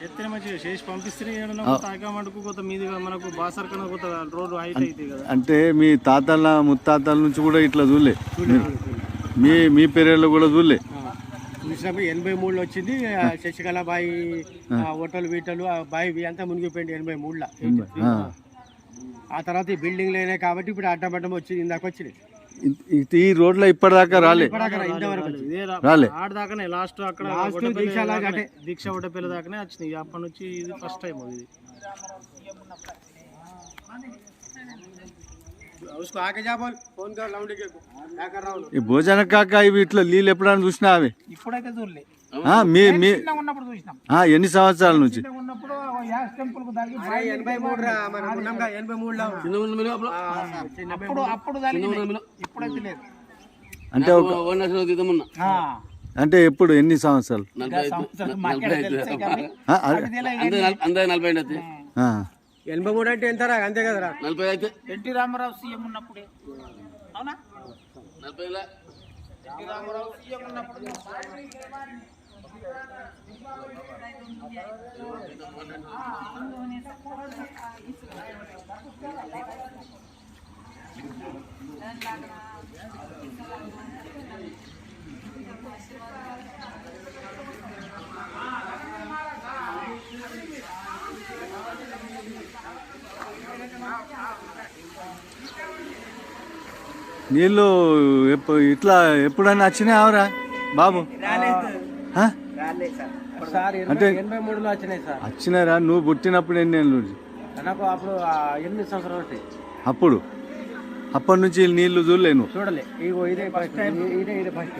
ఎత్తిన మంచిగా చేసి పంపిస్తే తాకామటుకు కొత్త మీది మనకు బాసర్కన కొత్త రోడ్డు హైట్ అవుతాయి కదా. అంటే మీ తాతల ముత్తాతల నుంచి కూడా ఇట్లా చూడలే, మీ పీరియడ్లో కూడా చూడలే. చూసినప్పుడు 83లో వచ్చింది శశికళ బాయి హోటల్ వీటలు ఆ బాయి అంతా మునిగిపోయింది 83లో. ఆ తర్వాత ఈ బిల్డింగ్లు అయినాయి కాబట్టి ఇప్పుడు అడ్డమడ్డం వచ్చింది, ఇందాక వచ్చినాయి. ఈ రోడ్లో ఇప్పటిదాకా రాలే ఆడదాకానే లాస్ట్ అక్కడ దీక్ష ఒడ్డపల్లి దాకానే వచ్చినాయి. అప్పటి నుంచి ఇది ఫస్ట్ టైం ఇది. ఈ భోజన కాక ఇవి ఇట్లా నీళ్ళు ఎప్పుడైనా చూసినా అవి ఇప్పుడైతే చూడలే. ఎన్ని సంవత్సరాల నుంచి? అంటే అంటే ఎప్పుడు ఎన్ని సంవత్సరాలు? 83 అంటే ఎంతరా? అంతే కదరా. 40 అయితే ఎన్టీ రామారావు సీఎం ఉన్నప్పుడే. అవునా? 40 ఎన్టీ రామారావు సీఎం ఉన్నప్పుడు నీళ్ళు ఇట్లా ఎప్పుడైనా వచ్చినాయి అవరా బాబు? అంటే 83లో వచ్చినాయి సార్. వచ్చినారా? నువ్వు పుట్టినప్పుడు ఎన్ని ఏళ్ళు? నాకు అప్పుడు 8 సంవత్సరాలు ఉంటాయి. అప్పటి నుంచి నీళ్లు చూడలే నువ్వు? చూడలే. ఇదే ఫస్ట్.